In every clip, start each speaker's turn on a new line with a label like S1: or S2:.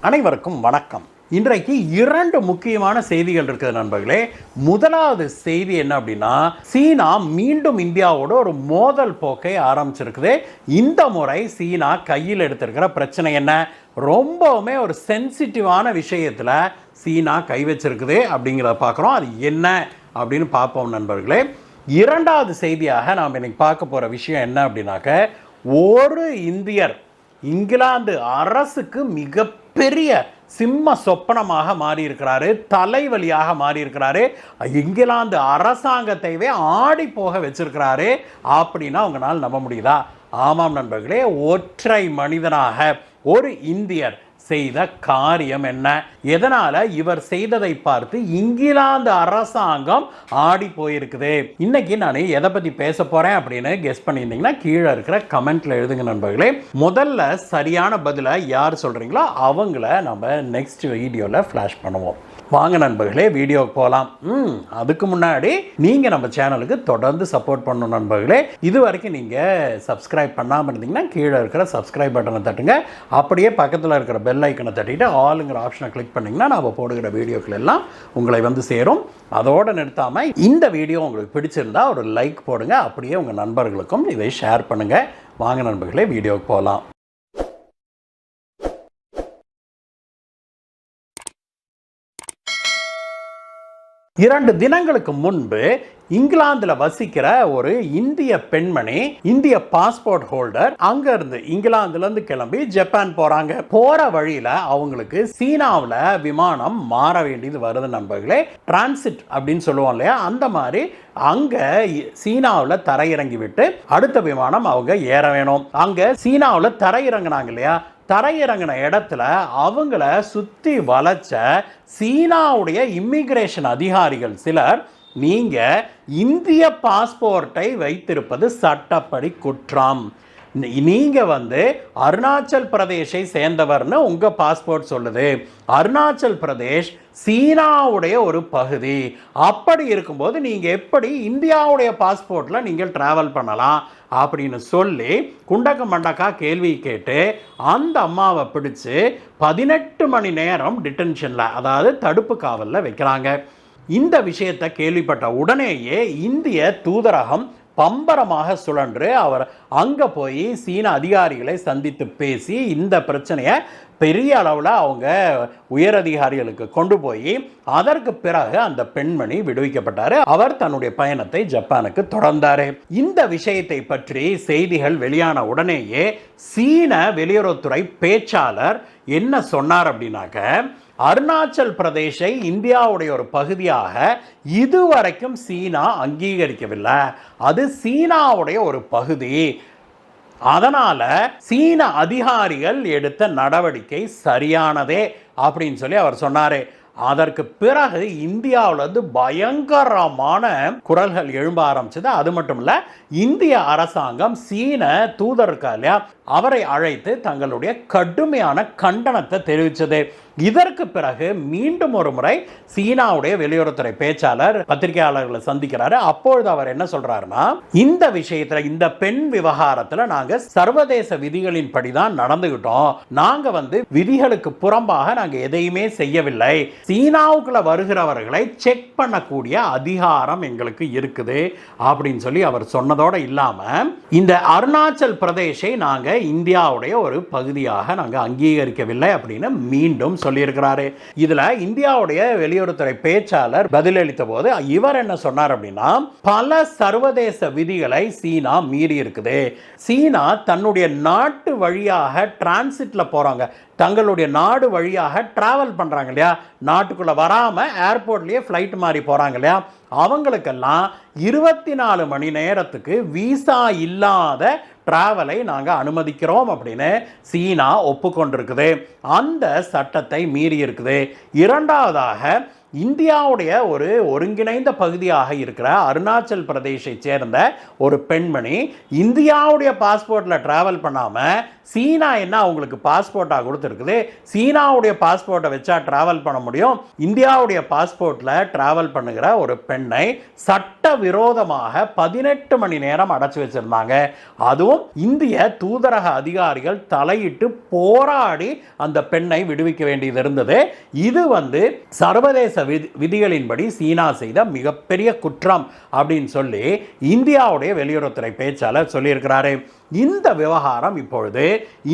S1: அனைவருக்கும் வணக்கம். இன்றைக்கு இரண்டு முக்கியமான செய்திகள் இருக்குது நண்பர்களே. முதலாவது செய்தி என்ன அப்படின்னா, சீனா மீண்டும் இந்தியாவோட ஒரு மோதல் போக்கை ஆரம்பிச்சிருக்குது. இந்த முறை சீனா கையில் எடுத்திருக்கிற பிரச்சனை என்ன, ரொம்பவுமே ஒரு சென்சிட்டிவான விஷயத்தில் சீனா கை வச்சிருக்குது அப்படிங்கிறத பார்க்குறோம். அது என்ன அப்படின்னு பார்ப்போம் நண்பர்களே. இரண்டாவது செய்தியாக நாம் இன்னைக்கு பார்க்க போகிற விஷயம் என்ன அப்படின்னாக்க, ஒரு இந்தியர் இங்கிலாந்து அரசுக்கு மிகப்பெரிய சிம்ம சொப்பனமாக மாறியிருக்கிறாரு, தலைவலியாக மாறியிருக்கிறாரு, இங்கிலாந்து அரசாங்கத்தைவே ஆடி போக வச்சிருக்கிறாரு அப்படின்னா உங்களால் நம்ப முடியுதா? ஆமாம் நண்பர்களே, ஒற்றை மனிதனாக ஒரு இந்தியர் செய்த காரியம் என்ன, எதனால இவர் செய்ததை பார்த்து இங்கிலாந்து அரசாங்கம் ஆடி போயிருக்குது. இன்னைக்கு நான் எதை பத்தி பேச போறேன் அப்படின்னு கெஸ் பண்ணியிருந்தீங்கன்னா கீழே இருக்கிற கமெண்ட்ல எழுதுங்க நண்பர்களே. முதல்ல சரியான பதிலை யார் சொல்றீங்களோ அவங்கள நம்ம நெக்ஸ்ட் வீடியோல ஃபிளாஷ் பண்ணுவோம். வாங்க நண்பர்களே, வீடியோக்கு போகலாம். அதுக்கு முன்னாடி நீங்கள் நம்ம சேனலுக்கு தொடர்ந்து சப்போர்ட் பண்ணணும் நண்பர்களே. இது வரைக்கும் நீங்கள் சப்ஸ்கிரைப் பண்ணாமல் இருந்தீங்கன்னா கீழே இருக்கிற சப்ஸ்கிரைப் பட்டனை தட்டுங்க. அப்படியே பக்கத்தில் இருக்கிற பெல் ஐக்கனை தட்டிட்டு ஆளுங்கிற ஆப்ஷனை கிளிக் பண்ணிங்கன்னா நம்ம போடுகிற வீடியோக்கள் எல்லாம் உங்களை வந்து சேரும். அதோடு நிறுத்தாமல் இந்த வீடியோ உங்களுக்கு பிடிச்சிருந்தா ஒரு லைக் போடுங்க. அப்படியே உங்கள் நண்பர்களுக்கும் இதை ஷேர் பண்ணுங்கள். வாங்க நண்பர்களே, வீடியோக்கு போகலாம். 2 தினங்களுக்கு முன்பு இங்கிலாந்துல வசிக்கிற ஒரு இந்திய பெண்மணி, இந்திய பாஸ்போர்ட் ஹோல்டர், அங்க இருந்து இங்கிலாந்துல இருந்து கிளம்பி ஜப்பான் போறாங்க. போற வழியில அவங்களுக்கு சீனாவில் விமானம் மாற வேண்டியது வருது நண்பர்களே. டிரான்சிட் அப்படின்னு சொல்லுவோம் இல்லையா, அந்த மாதிரி அங்க சீனாவில் தரையிறங்கி விட்டு அடுத்த விமானம் அவங்க ஏற வேணும். அங்க சீனாவில் தரையிறங்கினாங்க இல்லையா, தரையிறங்கின இடத்துல அவங்கள சுற்றி வளைச்ச சீனாவுடைய இமிகிரேஷன் அதிகாரிகள் சிலர், நீங்க இந்திய பாஸ்போர்ட்டை வைத்திருப்பது சட்டப்படி குற்றம், நீங்க அருணாச்சல் பிரதேசை சேர்ந்தவர்னு உங்க பாஸ்போர்ட் சொல்லுது, அருணாச்சல் பிரதேஷ் சீனாவுடைய ஒரு பகுதி, அப்படி இருக்கும்போது நீங்க எப்படி இந்தியாவுடைய பாஸ்போர்ட்ல நீங்கள் டிராவல் பண்ணலாம் அப்படின்னு சொல்லி குண்டக்க மண்டக்கா கேள்வி கேட்டு அந்த அம்மாவை பிடிச்சு 18 மணி நேரம் டிடென்ஷன்ல, அதாவது தடுப்பு காவலில் வைக்கிறாங்க. இந்த விஷயத்தை கேள்விப்பட்ட உடனேயே இந்திய தூதரகம் பம்பரமாக சுழன்று அவர் அங்கே போய் சீன அதிகாரிகளை சந்தித்து பேசி இந்த பிரச்சனையை பெரிய அளவில் அவங்க உயரதிகாரிகளுக்கு கொண்டு போய் அதற்கு பிறகு அந்த பெண்மணி விடுவிக்கப்பட்டார். அவர் தன்னுடைய பயணத்தை ஜப்பானுக்கு தொடர்ந்தார். இந்த விஷயத்தை பற்றி செய்திகள் வெளியான உடனேயே சீன வெளியுறவுத்துறை பேச்சாளர் என்ன சொன்னார் அப்படின்னாக்க, அருணாச்சல் பிரதேசை இந்தியாவுடைய ஒரு பகுதியாக இதுவரைக்கும் சீனா அங்கீகரிக்கவில்லை, அது சீனாவுடைய ஒரு பகுதி, அதனால சீன அதிகாரிகள் எடுத்த நடவடிக்கை சரியானதே அப்படின்னு சொல்லி அவர் சொன்னாரு. அதற்கு பிறகு இந்தியாவிலிருந்து பயங்கரமான குரல்கள் எழும்ப ஆரம்பிச்சது. அது மட்டும் இல்ல, இந்திய அரசாங்கம் சீன தூதருக்கு இல்லையா அவரை அழைத்து தங்களுடைய கடுமையான கண்டனத்தை தெரிவித்தது. இதற்கு பிறகு மீண்டும் ஒரு முறை சீனாவுடைய வெளியுறவுத்துறை பேச்சாளர் பத்திரிகையாளர்களை சந்திக்கிறாரு. அப்பொழுது அவர் என்ன சொல்றாருன்னா, இந்த விஷயத்துல, இந்த பெண் விவகாரத்துல நாங்க சர்வதேச விதிகளின் படிதான் நடந்துகிட்டோம், நாங்க விதிகளுக்கு புறம்பாக நாங்க எதையுமே செய்யவில்லை, சீனாவுக்குள்ள வருகிறவர்களை செக் பண்ணக்கூடிய அதிகாரம் எங்களுக்கு இருக்குது அப்படின்னு சொல்லி அவர் சொன்னதோட இல்லாம, இந்த அருணாச்சல் பிரதேசை நாங்க இந்தியாவுடைய ஒரு பகுதியாக நாங்க அங்கீகரிக்கவில்லை அப்படின்னு மீண்டும் சொல்லியிருக்கிறாரு. இதுல இந்தியாவுடைய வெளியுறவுத்துறை பேச்சாளர் பதிலளித்த போது இவர் என்ன சொன்னார் அப்படின்னா, பல சர்வதேச விதிகளை சீனா மீறி இருக்குது, சீனா தன்னுடைய நாட்டு வழியாக டிரான்சிட்ல போறாங்க, தங்களுடைய நாடு வழியாக டிராவல் பண்றாங்க இல்லையா, நாட்டுக்குள்ள வராம ஏர்போர்ட்லயே ஃப்ளைட் மாறி போறாங்க இல்லையா, அவங்களுக்கெல்லாம் 24 மணி நேரத்துக்கு விசா இல்லாத டிராவலை நாங்கள் அனுமதிக்கிறோம் அப்படின்னு சீனா ஒப்புக்கொண்டிருக்குது. அந்த சட்டத்தை மீறி இருக்குது. இரண்டாவதாக இந்தியாவுடைய ஒரு ஒருங்கிணைந்த பகுதியாக இருக்கிற அருணாச்சல் பிரதேசை சேர்ந்த ஒரு பெண்மணி இந்தியாவுடைய பாஸ்போர்ட்டில் ட்ராவல் பண்ணாமல் சீனா என்ன அவங்களுக்கு பாஸ்போர்ட்டாக கொடுத்துருக்குது, சீனாவுடைய பாஸ்போர்ட்டை வச்சா ட்ராவல் பண்ண முடியும், இந்தியாவுடைய பாஸ்போர்ட்டில் ட்ராவல் பண்ணுகிற ஒரு பெண்ணை சட்ட விரோதமாக 18 மணி நேரம் அடைச்சி வச்சிருந்தாங்க. அதுவும் இந்திய தூதரக அதிகாரிகள் தலையிட்டு போராடி அந்த பெண்ணை விடுவிக்க வேண்டியது இருந்தது. இது சர்வதேச விதிகளின்படி சீனா செய்த மிகப்பெரிய குற்றம் அப்படின்னு சொல்லி இந்தியாவுடைய வெளியுறவுத்துறை பேச்சாளர் சொல்லியிருக்கிறாரு. இந்த விவகாரம் இப்பொழுது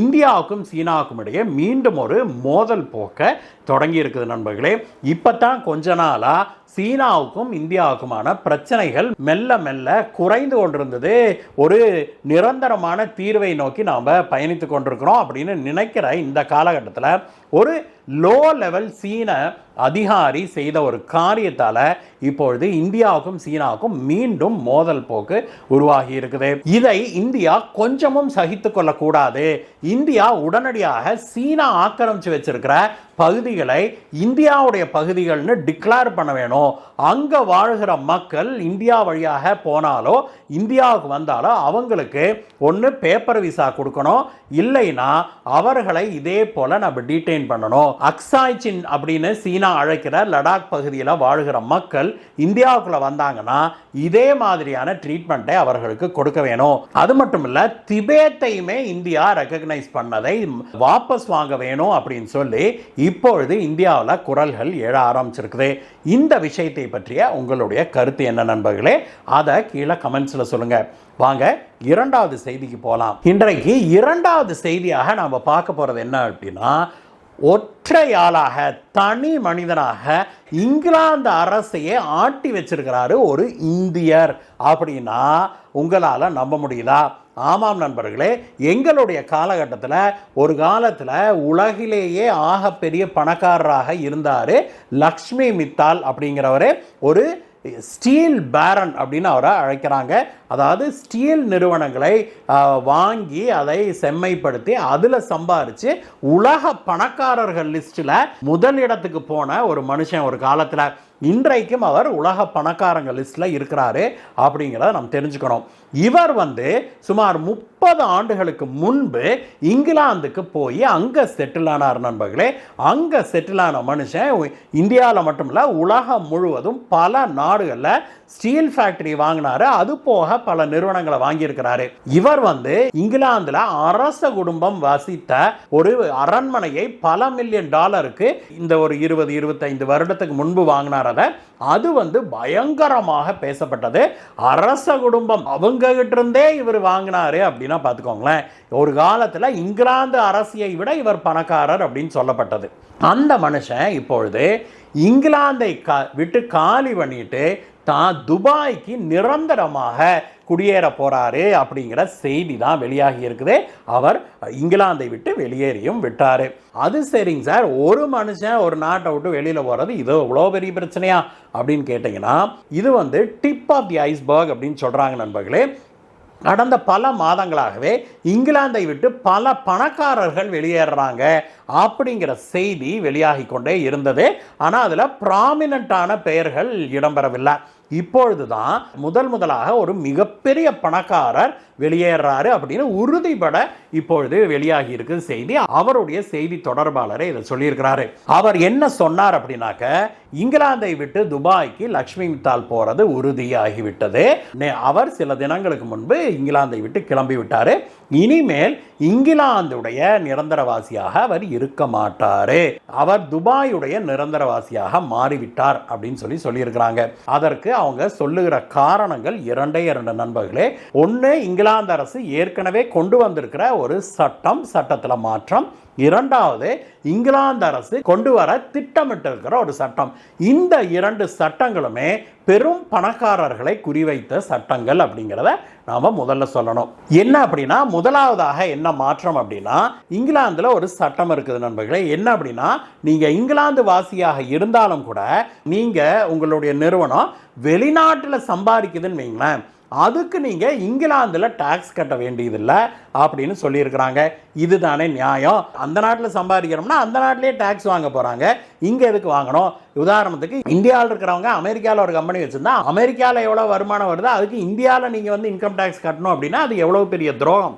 S1: இந்தியாவுக்கும் சீனாவுக்கும் இடையே மீண்டும் ஒரு மோதல் போக்க தொடங்கி இருக்குது நண்பர்களே. இப்பதான் கொஞ்ச நாளா சீனாவுக்கும் இந்தியாவுக்குமான பிரச்சனைகள் மெல்ல மெல்ல குறைந்து கொண்டிருந்தது. ஒரு நிரந்தரமான தீர்வை நோக்கி நாம் பயணித்து கொண்டிருக்கிறோம் அப்படின்னு நினைக்கிற இந்த காலகட்டத்தில் ஒரு லோ லெவல் சீன அதிகாரி செய்த ஒரு காரியத்தால் இப்பொழுது இந்தியாவுக்கும் சீனாவுக்கும் மீண்டும் மோதல் போக்கு உருவாகி இருக்குது. இதை இந்தியா கொஞ்சமும் சகித்து கொள்ளக்கூடாது. இந்தியா உடனடியாக சீனா ஆக்கிரமிச்சு வச்சிருக்கிற பகுதிகளை இந்தியாவுடைய பகுதிகள்னு டிக்ளேர் பண்ண வேணும். அங்க வாழ்கிற மக்கள் இந்தியா வழியாக போனாலோ இந்தியாவுக்கு வந்தாலோ அவங்களுக்கு ஒன்று பேப்பர் விசா கொடுக்கணும், இல்லைன்னா அவர்களை இதே போல நம்ம டீடைன் பண்ணணும். அக்சாய் சின் அப்படின்னு சீனா அழைக்கிற லடாக் பகுதியில் வாழ்கிற மக்கள் இந்தியாவுக்குள்ள வந்தாங்கன்னா இதே மாதிரியான ட்ரீட்மெண்ட்டை அவர்களுக்கு கொடுக்க வேணும். அது மட்டும் இல்ல, திபேத்தையுமே இந்தியா ரெகக்னைஸ் பண்ணதை வாபஸ் வாங்க வேணும் அப்படின்னு சொல்லி இப்பொழுது இந்தியாவில் குரல்கள் எழ ஆரம்பிச்சிருக்குது. இந்த விஷயத்தை பற்றிய உங்களுடைய கருத்து என்ன நண்பர்களே? அதை கீழே கமெண்ட்ஸ்ல சொல்லுங்க. வாங்க இரண்டாவது செய்திக்கு போகலாம். இன்றைக்கு இரண்டாவது செய்தியாக நாம் பார்க்க போறது என்ன அப்படின்னா, ஒற்றையாளாக தனி மனிதனாக இங்கிலாந்து அரசையே ஆட்டி வச்சிருக்கிறாரு ஒரு இந்தியர் அப்படின்னா உங்களால் நம்ப முடியுதா? ஆமாம் நண்பர்களே, எங்களுடைய காலகட்டத்தில் ஒரு காலத்தில் உலகிலேயே ஆகப்பெரிய பணக்காரராக இருந்தார் லக்ஷ்மி மித்தால் அப்படிங்கிறவர். ஒரு ஸ்டீல் பேரன் அப்படின்னு அவரை அழைக்கிறாங்க. அதாவது ஸ்டீல் நிறுவனங்களை வாங்கி அதை செம்மைப்படுத்தி அதில் சம்பாரித்து உலக பணக்காரர்கள் லிஸ்ட்டில் முதலிடத்துக்கு போன ஒரு மனுஷன் ஒரு காலத்தில். இன்றைக்கும் அவர் உலக பணக்காரங்க லிஸ்ட்டில் இருக்கிறாரு அப்படிங்கிறத நம்ம தெரிஞ்சுக்கணும். இவர் சுமார் 30 ஆண்டுகளுக்கு முன்பு இங்கிலாந்துக்கு போய் அங்கே செட்டில் ஆனார் நண்பர்களே. அங்கே செட்டில் ஆன மனுஷன் இந்தியாவில் மட்டுமில்ல உலகம் முழுவதும் பல நாடுகளில் ஸ்டீல் ஃபேக்டரி வாங்கினாரு. அது போக பல நிறுவனங்களை வாங்கியிருக்கிறாரு. இவர் இங்கிலாந்துல அரச குடும்பம் வசித்த ஒரு அரண்மனையை பல மில்லியன் டாலருக்கு இந்த ஒரு 20-25 வருடத்துக்கு முன்பு வாங்கினார். அது பயங்கரமாக பேசப்பட்டது. அரச குடும்பம் அவங்க கிட்ட இருந்தே இவர் வாங்கினாரு அப்படின்னா பார்த்துக்கோங்களேன். ஒரு காலத்தில் இங்கிலாந்து அரசியை விட இவர் பணக்காரர் அப்படின்னு சொல்லப்பட்டது. அந்த மனுஷன் இப்பொழுது இங்கிலாந்தை விட்டு காலி பண்ணிட்டு தான் துபாய்க்கு நிரந்தரமாக குடியேற போறாரு அப்படிங்கிற செய்தி தான் வெளியாகி இருக்குது. அவர் இங்கிலாந்தை விட்டு வெளியேறியும் விட்டாரு. அது சரிங்க சார், ஒரு மனுஷன் ஒரு நாட்டை விட்டு வெளியில போறது இது இவ்வளோ பெரிய பிரச்சனையா அப்படின்னு கேட்டீங்கன்னா, இது டிப் ஆஃப் தி ஐஸ்பர்க் அப்படின்னு சொல்றாங்க நண்பர்களே. கடந்த பல மாதங்களாகவே இங்கிலாந்தை விட்டு பல பணக்காரர்கள் வெளியேறாங்க அப்படிங்கிற செய்தி வெளியாகி கொண்டே இருந்தது. ஆனால் அதில் ப்ராமினண்டான பெயர்கள் இடம்பெறவில்லை. இப்பொழுதுதான் முதலாக ஒரு மிகப்பெரிய பணக்காரர் வெளியேறாரு அப்படின்னு உறுதிபட இப்பொழுது வெளியாகி இருக்கு செய்தி. அவருடைய செய்தி தொடர்பாளரே இதை சொல்லியிருக்கிறாரு. அவர் என்ன சொன்னார் அப்படின்னாக்க, இங்கிலாந்தை விட்டு துபாய்க்கு லக்ஷ்மி மித்தால் போறது உறுதியாகிவிட்டது. அவர் சில தினங்களுக்கு முன்பு இங்கிலாந்தை விட்டு கிளம்பி விட்டாரு. இனிமேல் இங்கிலாந்துடைய நிரந்தரவாசியாக அவர் இருக்க மாட்டாரு. அவர் துபாயுடைய நிரந்தரவாசியாக மாறிவிட்டார் அப்படின்னு சொல்லியிருக்கிறாங்க. அதற்கு அவங்க சொல்லுகிற காரணங்கள் இரண்டே நண்பர்களே. ஒன்று, இங்கிலாந்து அரசு ஏற்கனவே கொண்டு வந்திருக்கிற ஒரு சட்டத்தில் மாற்றம். இரண்டாவது, இங்கிலாந்து அரசு கொண்டு வர திட்டமிட்டிருக்கிற ஒரு சட்டம். இந்த 2 சட்டங்களுமே பெரும் பணக்காரர்களை குறிவைத்த சட்டங்கள் அப்படிங்கிறத நாம முதல்ல சொல்லணும். என்ன அப்படின்னா, முதலாவதாக என்ன மாற்றம் அப்படின்னா, இங்கிலாந்துல ஒரு சட்டம் இருக்குது நண்பர்களே. என்ன அப்படின்னா, நீங்க இங்கிலாந்து வாசியாக இருந்தாலும் கூட நீங்க உங்களுடைய நிறுவனம் வெளிநாட்டில் சம்பாதிக்குதுன்னு வைங்களேன், அதுக்கு நீங்கள் இங்கிலாந்தில் டாக்ஸ் கட்ட வேண்டியதில்லை அப்படின்னு சொல்லியிருக்கிறாங்க. இதுதானே நியாயம்? அந்த நாட்டில் சம்பாதிக்கிறோம்னா அந்த நாட்டிலே டாக்ஸ் வாங்க போகிறாங்க, இங்கே எதுக்கு வாங்கணும்? உதாரணத்துக்கு இந்தியாவில் இருக்கிறவங்க அமெரிக்காவில் ஒரு கம்பெனி வச்சுருந்தா அமெரிக்காவில் எவ்வளோ வருமானம் வருதோ அதுக்கு இந்தியாவில் நீங்கள் வந்து இன்கம் டேக்ஸ் கட்டணும் அப்படின்னா அது எவ்வளோ பெரிய துரோகம்.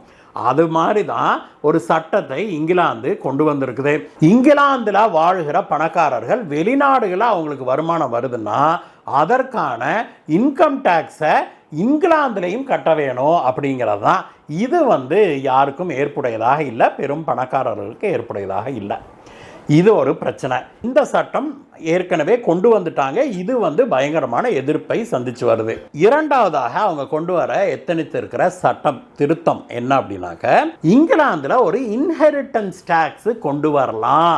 S1: அது மாதிரி தான் ஒரு சட்டத்தை இங்கிலாந்து கொண்டு வந்திருக்குது. இங்கிலாந்தில் வாழ்கிற பணக்காரர்கள் வெளிநாடுகளில் அவங்களுக்கு வருமானம் வருதுன்னா அதற்கான இன்கம் டேக்ஸை இங்கிலாந்துலையும் கட்ட வேணும் அப்படிங்கிறது தான். இது வந்து யாருக்கும் ஏற்புடையதாக இல்லை, பெரும் பணக்காரர்களுக்கு ஏற்புடையதாக இல்லை. இது ஒரு பிரச்சனை. இந்த சட்டம் ஏற்கனவே கொண்டு வந்துட்டாங்க. இது வந்து பயங்கரமான எதிர்ப்பை சந்திச்சு வருது. இரண்டாவதாக அவங்க கொண்டு வர எத்தனித்து இருக்கிற சட்டம் திருத்தம் என்ன அப்படின்னாக்க, இங்கிலாந்துல ஒரு இன்ஹெரிட்டன்ஸ் டாக்ஸ் கொண்டு வரலாம்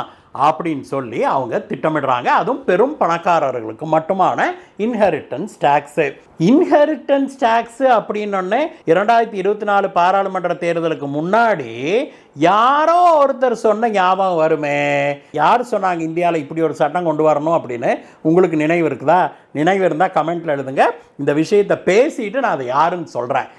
S1: அப்படின்னு சொல்லி அவங்க திட்டமிடுறாங்க. அதுவும் பெரும் பணக்காரர்களுக்கு மட்டுமான இன்ஹெரிட்டன்ஸ் டாக்ஸ். இன்ஹெரிட்டன்ஸ் டாக்ஸ் அப்படின்னு 2024 பாராளுமன்ற தேர்தலுக்கு முன்னாடி யாரோ ஒருத்தர் சொன்ன ஞாபகம் வருமே. யார் சொன்னாங்க இந்தியாவில் இப்படி ஒரு சட்டம் கொண்டு வரணும் அப்படின்னு? உங்களுக்கு நினைவு இருக்குதா? நினைவு இருந்தால் கமெண்ட்ல எழுதுங்க. இந்த விஷயத்தை பேசிட்டு நான் அதை யாருன்னு சொல்கிறேன்.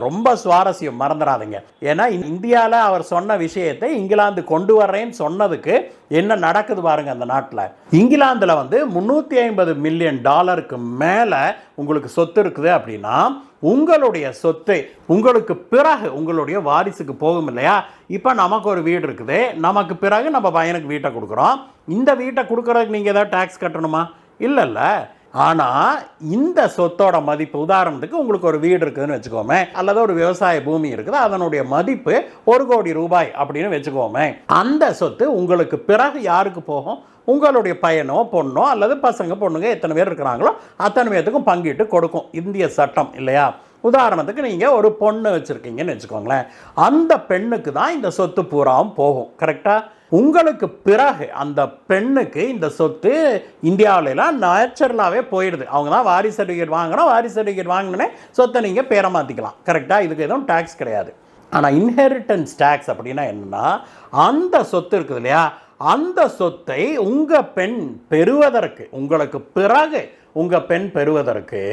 S1: ரொம்ப சுவாரஸ்யம், மறந்துடாதீங்க. ஏன்னா இந்தியாவில் அவர் சொன்ன விஷயத்தை இங்கிலாந்து கொண்டு வர்றேன்னு சொன்னதுக்கு என்ன நடக்குது பாருங்க. அந்த நாட்டில் இங்கிலாந்தில் வந்து $350 மில்லியன் மேலே உங்களுக்கு சொத்து இருக்குது அப்படின்னா உங்களுடைய சொத்து உங்களுக்கு பிறகு உங்களுடைய வாரிசுக்கு போகும் இல்லையா? இப்போ நமக்கு ஒரு வீடு இருக்குது, நமக்கு பிறகு நம்ம பையனுக்கு வீட்டை கொடுக்குறோம். இந்த வீட்டை கொடுக்குறதுக்கு நீங்கள் ஏதாவது டேக்ஸ் கட்டணுமா? இல்லைல்ல. ஆனால் இந்த சொத்தோட மதிப்பு, உதாரணத்துக்கு உங்களுக்கு ஒரு வீடு இருக்குதுன்னு வச்சுக்கோமே, அல்லது ஒரு விவசாய பூமி இருக்குது, அதனுடைய மதிப்பு ₹1 கோடி அப்படின்னு வச்சுக்கோமே. அந்த சொத்து உங்களுக்கு பிறகு யாருக்கு போகும்? உங்களுடைய பையனோ பொண்ணோ அல்லது பசங்க பொண்ணுங்க எத்தனை பேர் இருக்கிறாங்களோ அத்தனை பேர்த்துக்கும் பங்கிட்டு கொடுக்கும் இந்திய சட்டம் இல்லையா? உதாரணத்துக்கு நீங்கள் ஒரு பொண்ணு வச்சுருக்கீங்கன்னு வச்சுக்கோங்களேன், அந்த பெண்ணுக்கு தான் இந்த சொத்து பூராவும் போகும். கரெக்டாக? உங்களுக்கு பிறகு அந்த பெண்ணுக்கு இந்த சொத்து இந்தியாவிலாம் நேச்சுரலாகவே போயிடுது. அவங்க தான் வாரிசு சர்டிஃபிகேட் வாங்கணும், வாரிசு சர்டிஃபிகேட் வாங்கினே சொத்தை நீங்கள் பேரை மாற்றிக்கலாம். கரெக்டாக? இதுக்கு எதுவும் டேக்ஸ் கிடையாது. ஆனால் இன்ஹெரிட்டன்ஸ் டேக்ஸ் அப்படின்னா என்னன்னா, அந்த சொத்து இருக்குது இல்லையா, அந்த சொத்தை உங்கள் பெண் பெறுவதற்கு, உங்களுக்கு பிறகு உங்கள் பெண் பெறுவதற்கு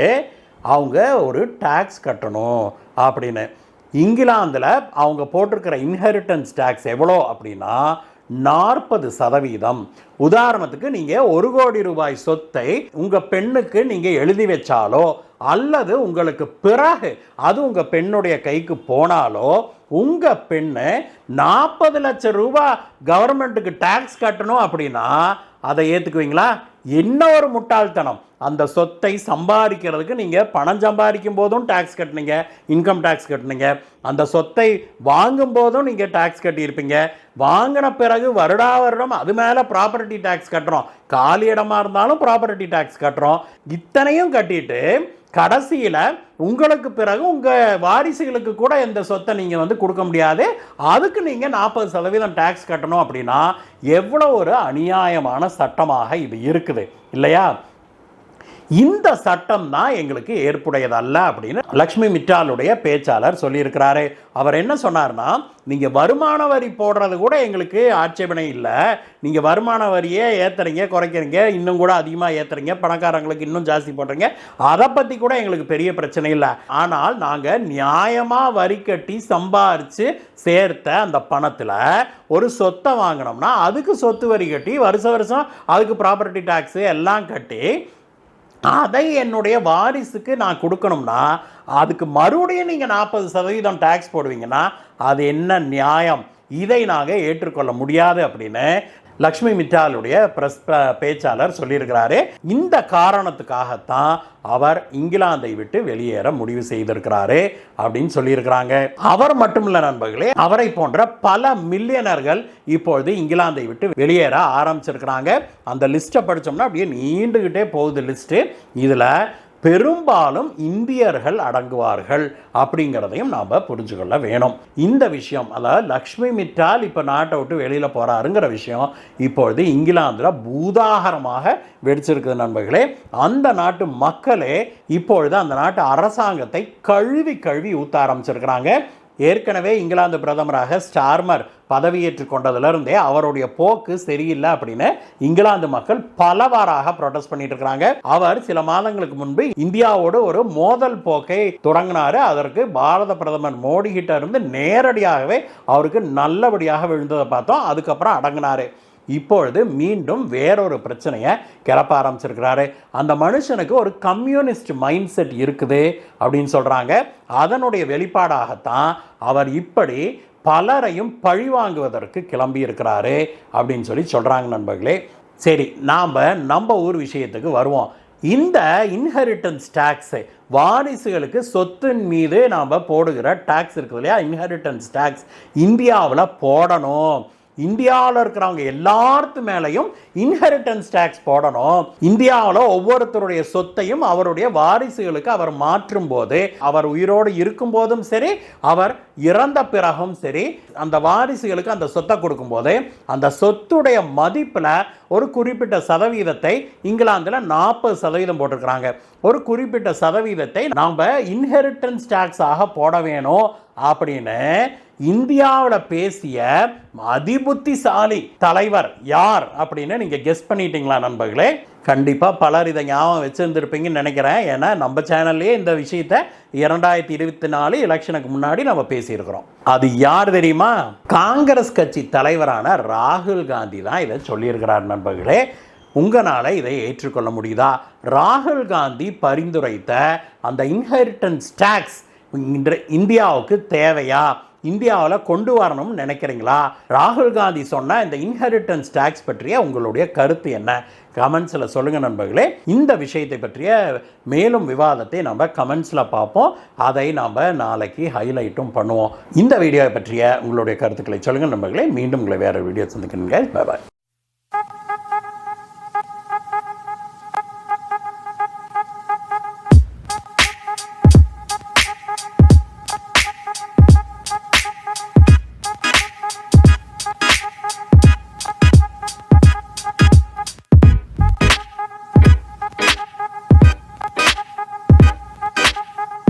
S1: அவங்க ஒரு டேக்ஸ் கட்டணும் அப்படின்னு. இங்கிலாந்தில் அவங்க போட்டிருக்கிற இன்ஹெரிட்டன்ஸ் டேக்ஸ் எவ்வளோ அப்படின்னா 40%. உதாரணத்துக்கு நீங்கள் ₹1 கோடி சொத்தை உங்கள் பெண்ணுக்கு நீங்கள் எழுதி வச்சாலோ அல்லது உங்களுக்கு பிறகு அது உங்கள் பெண்ணுடைய கைக்கு போனாலோ உங்கள் பெண்ணு ₹40 லட்சம் கவர்மெண்ட்டுக்கு டேக்ஸ் கட்டணும் அப்படின்னா அதை ஏற்றுக்குவீங்களா? என்ன ஒரு முட்டாள்தனம்! அந்த சொத்தை சம்பாதிக்கிறதுக்கு நீங்கள் பணம் சம்பாதிக்கும் போதும் டேக்ஸ் கட்டினீங்க, இன்கம் டேக்ஸ் கட்டினீங்க. அந்த சொத்தை வாங்கும் போதும் நீங்கள் டேக்ஸ் கட்டியிருப்பீங்க. வாங்கின பிறகு வருடம் அது மேலே ப்ராப்பர்ட்டி டேக்ஸ் கட்டுறோம். காலி இடமா இருந்தாலும் ப்ராப்பர்ட்டி டேக்ஸ் கட்டுறோம். இத்தனையும் கட்டிட்டு கடைசியில் உங்களுக்கு பிறகு உங்கள் வாரிசுகளுக்கு கூட இந்த சொத்தை நீங்கள் வந்து கொடுக்க முடியாது. அதுக்கு நீங்கள் 40% டேக்ஸ் கட்டணும் அப்படின்னா எவ்வளோ ஒரு அநியாயமான சட்டமாக இது இருக்குது இல்லையா? இந்த சட்டம் தான் எங்களுக்கு ஏற்புடையதல்ல அப்படின்னு லக்ஷ்மி மிட்டாலுடைய பேச்சாளர் சொல்லியிருக்கிறாரு. அவர் என்ன சொன்னார்னா, நீங்கள் வருமான வரி போடுறது கூட எங்களுக்கு ஆட்சேபனை இல்லை. நீங்கள் வருமான வரியே ஏற்றுறீங்க, குறைக்கிறீங்க, இன்னும் கூட அதிகமாக ஏற்றுறீங்க, பணக்காரங்களுக்கு இன்னும் ஜாஸ்தி போடுறீங்க, அதை பற்றி கூட எங்களுக்கு பெரிய பிரச்சனை இல்லை. ஆனால் நாங்கள் நியாயமாக வரி கட்டி சம்பாரித்து சேர்த்த அந்த பணத்தில் ஒரு சொத்தை வாங்கினோம்னா அதுக்கு சொத்து வரி கட்டி வருஷம் அதுக்கு ப்ராப்பர்ட்டி டேக்ஸு எல்லாம் கட்டி அதை என்னுடைய வாரிசுக்கு நான் கொடுக்கணும்னா அதுக்கு மறுபடியும் நீங்கள் 40% டேக்ஸ் போடுவீங்கன்னா அது என்ன நியாயம்? இதை நாங்கள் ஏற்றுக்கொள்ள முடியாது அப்படின்னு லக்ஷ்மி மிட்டாலுடைய பேச்சாளர் சொல்லியிருக்கிறாரு. இந்த காரணத்துக்காகத்தான் அவர் இங்கிலாந்தை விட்டு வெளியேற முடிவு செய்திருக்கிறாரு அப்படின்னு சொல்லியிருக்கிறாங்க. அவர் மட்டும் இல்லை நண்பர்களே, அவரை போன்ற பல மில்லியனர்கள் இப்பொழுது இங்கிலாந்தை விட்டு வெளியேற ஆரம்பிச்சிருக்கிறாங்க. அந்த லிஸ்ட்டை படித்தோம்னா அப்படியே நீண்டுகிட்டே போகுது லிஸ்ட்டு. இதில் பெரும்பாலும் இந்தியர்கள் அடங்குவார்கள் அப்படிங்கிறதையும் நாம் புரிஞ்சுக்கொள்ள வேணும். இந்த விஷயம், அதாவது லக்ஷ்மி மிட்டால் இப்போ நாட்டை விட்டு வெளியில் போகிறாருங்கிற விஷயம் இப்பொழுது இங்கிலாந்தில் பூதாகரமாக வெடிச்சிருக்குது நண்பர்களே. அந்த நாட்டு மக்களே இப்பொழுது அந்த நாட்டு அரசாங்கத்தை கழுவி ஊற்ற ஆரம்பிச்சிருக்கிறாங்க. ஏற்கனவே இங்கிலாந்து பிரதமராக ஸ்டார்மர் பதவியேற்று கொண்டதிலிருந்தே அவருடைய போக்கு சரியில்லை அப்படின்னு இங்கிலாந்து மக்கள் பலவாறாக ப்ரொடெஸ்ட் பண்ணிட்டு இருக்காங்க. அவர் சில மாதங்களுக்கு முன்பு இந்தியாவோடு ஒரு மோதல் போக்கை தொடங்கினாரு. அதற்கு பாரத பிரதமர் மோடி கிட்ட இருந்து நேரடியாகவே அவருக்கு நல்லபடியாக விழுந்ததை பார்த்தோம். அதுக்கப்புறம் அடங்கினாரு. இப்பொழுது மீண்டும் வேறொரு பிரச்சனையை கிளப்ப ஆரம்பிச்சிருக்கிறாரு. அந்த மனுஷனுக்கு ஒரு கம்யூனிஸ்ட் மைண்ட் செட் இருக்குது அப்படின்னு சொல்றாங்க. அதனுடைய வெளிப்பாடாகத்தான் அவர் இப்படி பலரையும் பழிவாங்குவதற்கு கிளம்பி இருக்கிறாரு அப்படின்னு சொல்றாங்க நண்பர்களே. சரி, நம்ம ஊர் விஷயத்துக்கு வருவோம். இந்த இன்ஹெரிட்டன்ஸ் டாக்ஸ், வாரிசுகளுக்கு சொத்தின் மீது நாம் போடுகிற டாக்ஸ் இருக்குது இல்லையா, இன்ஹெரிட்டன்ஸ் டாக்ஸ் இந்தியாவில் போடணும். இந்தியாவில் இருக்கிறவங்க எல்லாத்து மேலையும் இன்ஹெரிட்டன்ஸ் டாக்ஸ் போடணும். இந்தியாவில் ஒவ்வொருத்தருடைய சொத்தையும் அவருடைய வாரிசுகளுக்கு அவர் மாற்றும் போது, அவர் உயிரோடு இருக்கும் போதும் சரி, அவர் இறந்த பிறகும் சரி, அந்த வாரிசுகளுக்கு அந்த சொத்தை கொடுக்கும் போது அந்த சொத்துடைய மதிப்பில் ஒரு குறிப்பிட்ட சதவீதத்தை, இங்கிலாந்தில் 40% போட்டிருக்கிறாங்க, ஒரு குறிப்பிட்ட சதவீதத்தை நாம் இன்ஹெரிட்டன்ஸ் டாக்ஸ் ஆக போட வேணும் அப்படின்னு இந்தியாவில் பேசிய அதிபுத்திசாலி தலைவர் யார் அப்படின்னு நீங்க கெஸ் பண்ணிட்டீங்களா நண்பர்களே? கண்டிப்பா பலர் இதை ஞாபகம் வச்சிருந்திருப்பீங்கன்னு நினைக்கிறேன். ஏன்னா நம்ம சேனல்லையே இந்த விஷயத்தை 2024 எலெக்ஷனுக்கு முன்னாடி நம்ம பேசியிருக்கிறோம். அது யார் தெரியுமா? காங்கிரஸ் கட்சி தலைவரான ராகுல் காந்தி தான் இதை சொல்லியிருக்கிறார் நண்பர்களே. உங்களால் இதை ஏற்றுக்கொள்ள முடியுதா? ராகுல் காந்தி பரிந்துரைத்த அந்த இன்ஹெரிட்டன்ஸ் டாக்ஸ் இந்தியாவுக்கு தேவையா? இந்தியாவில் கொண்டு வரணும்னு நினைக்கிறீங்களா? ராகுல் காந்தி சொன்ன இந்த இன்ஹெரிட்டன்ஸ் டாக்ஸ் பற்றிய உங்களுடைய கருத்து என்ன? கமெண்ட்ஸில் சொல்லுங்கள் நண்பர்களே. இந்த விஷயத்தை பற்றிய மேலும் விவாதத்தை நம்ம கமெண்ட்ஸில் பார்ப்போம். அதை நாம் நாளைக்கு ஹைலைட்டும் பண்ணுவோம். இந்த வீடியோவை பற்றிய உங்களுடைய கருத்துக்களை சொல்லுங்கள் நண்பர்களே. மீண்டும் உங்களை வேறு வீடியோ சந்திக்கிறீங்க. பாய் பாய்.